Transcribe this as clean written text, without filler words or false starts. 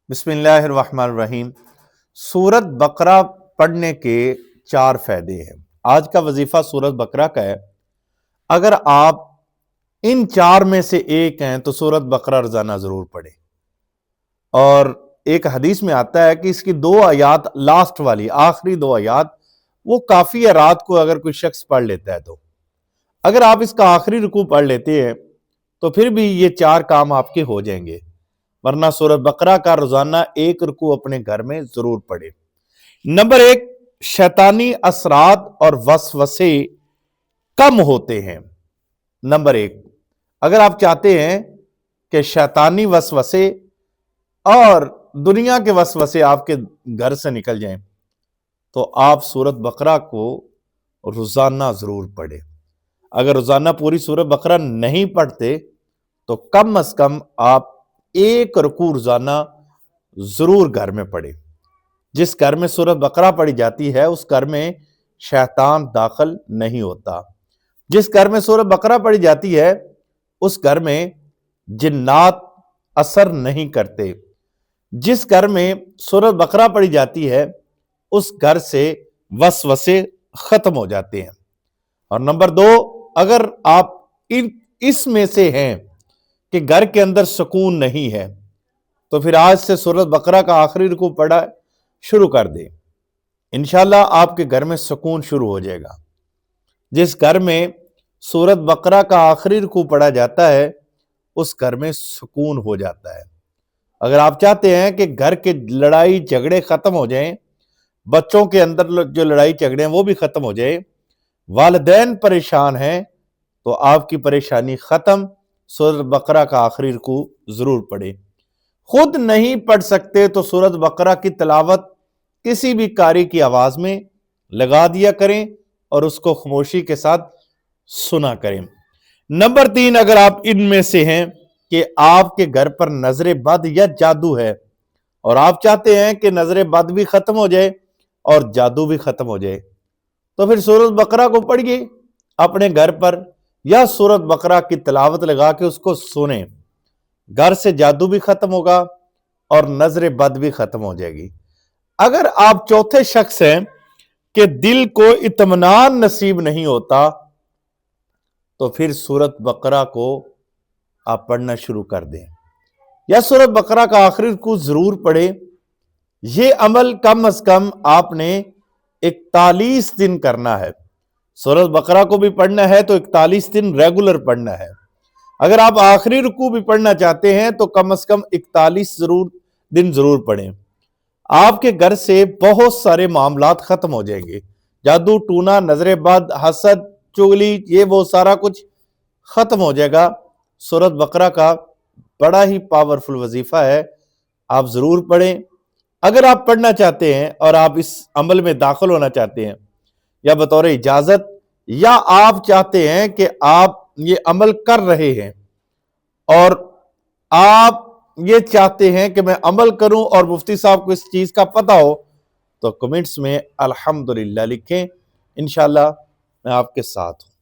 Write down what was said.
بسم اللہ الرحمن الرحیم۔ سورت بقرہ پڑھنے کے 4 فائدے ہیں۔ آج کا وظیفہ سورت بقرہ کا ہے۔ اگر آپ ان 4 میں سے ایک ہیں تو سورت بقرہ روزانہ ضرور پڑھیں۔ اور ایک حدیث میں آتا ہے کہ اس کی 2 آیات، لاسٹ والی آخری 2 آیات، وہ کافی ہے رات کو اگر کوئی شخص پڑھ لیتا ہے تو۔ اگر آپ اس کا آخری رکوع پڑھ لیتے ہیں تو پھر بھی یہ 4 کام آپ کے ہو جائیں گے، ورنہ سورۃ بقرہ کا روزانہ 1 رکوع اپنے گھر میں ضرور پڑھے۔ نمبر 1، شیطانی اثرات اور وسوسے کم ہوتے ہیں۔ نمبر 1، اگر آپ چاہتے ہیں کہ شیطانی وسوسے اور دنیا کے وسوسے آپ کے گھر سے نکل جائیں تو آپ سورۃ بقرہ کو روزانہ ضرور پڑھیں۔ اگر روزانہ پوری سورۃ بقرہ نہیں پڑھتے تو کم از کم آپ 1 رکوع روزانہ ضرور گھر میں پڑھیں۔ جس گھر میں سورۃ بقرہ پڑھی جاتی ہے اس گھر میں شیطان داخل نہیں ہوتا۔ جس گھر میں سورۃ بقرہ پڑھی جاتی ہے اس گھر میں جنات اثر نہیں کرتے۔ جس گھر میں سورۃ بقرہ پڑھی جاتی ہے اس گھر سے وسوسے ختم ہو جاتے ہیں۔ اور نمبر 2، اگر آپ اس میں سے ہیں کہ گھر کے اندر سکون نہیں ہے تو پھر آج سے سورۃ بقرہ کا آخری رکوع پڑھا شروع کر دیں، انشاءاللہ آپ کے گھر میں سکون شروع ہو جائے گا۔ جس گھر میں سورۃ بقرہ کا آخری رکوع پڑھا جاتا ہے اس گھر میں سکون ہو جاتا ہے۔ اگر آپ چاہتے ہیں کہ گھر کے لڑائی جھگڑے ختم ہو جائیں، بچوں کے اندر جو لڑائی جھگڑے ہیں وہ بھی ختم ہو جائے، والدین پریشان ہیں، تو آپ کی پریشانی ختم، سورۃ بقرہ کا آخری رکوع ضرور پڑھیں۔ خود نہیں پڑھ سکتے تو سورۃ بقرہ کی تلاوت کسی بھی قاری کی آواز میں لگا دیا کریں اور اس کو خاموشی کے ساتھ سنا کریں۔ نمبر 3، اگر آپ ان میں سے ہیں کہ آپ کے گھر پر نظر بد یا جادو ہے اور آپ چاہتے ہیں کہ نظر بد بھی ختم ہو جائے اور جادو بھی ختم ہو جائے تو پھر سورۃ بقرہ کو پڑھیے اپنے گھر پر، یا سورۃ بقرہ کی تلاوت لگا کے اس کو سنیں، گھر سے جادو بھی ختم ہوگا اور نظر بد بھی ختم ہو جائے گی۔ اگر آپ چوتھے شخص ہیں کہ دل کو اطمینان نصیب نہیں ہوتا تو پھر سورۃ بقرہ کو آپ پڑھنا شروع کر دیں، یا سورۃ بقرہ کا آخری رکوع ضرور پڑھیں۔ یہ عمل کم از کم آپ نے 41 دن کرنا ہے۔ سورۃ بقرہ کو بھی پڑھنا ہے تو 41 دن ریگولر پڑھنا ہے۔ اگر آپ آخری رکوع بھی پڑھنا چاہتے ہیں تو کم از کم 41 دن ضرور پڑھیں۔ آپ کے گھر سے بہت سارے معاملات ختم ہو جائیں گے، جادو ٹونا، نظر بد، حسد، چغلی، یہ وہ سارا کچھ ختم ہو جائے گا۔ سورۃ بقرہ کا بڑا ہی پاورفل وظیفہ ہے، آپ ضرور پڑھیں۔ اگر آپ پڑھنا چاہتے ہیں اور آپ اس عمل میں داخل ہونا چاہتے ہیں یا بطور اجازت، یا آپ چاہتے ہیں کہ آپ یہ عمل کر رہے ہیں اور آپ یہ چاہتے ہیں کہ میں عمل کروں اور مفتی صاحب کو اس چیز کا پتہ ہو، تو کمنٹس میں الحمدللہ لکھیں، انشاءاللہ میں آپ کے ساتھ ہوں۔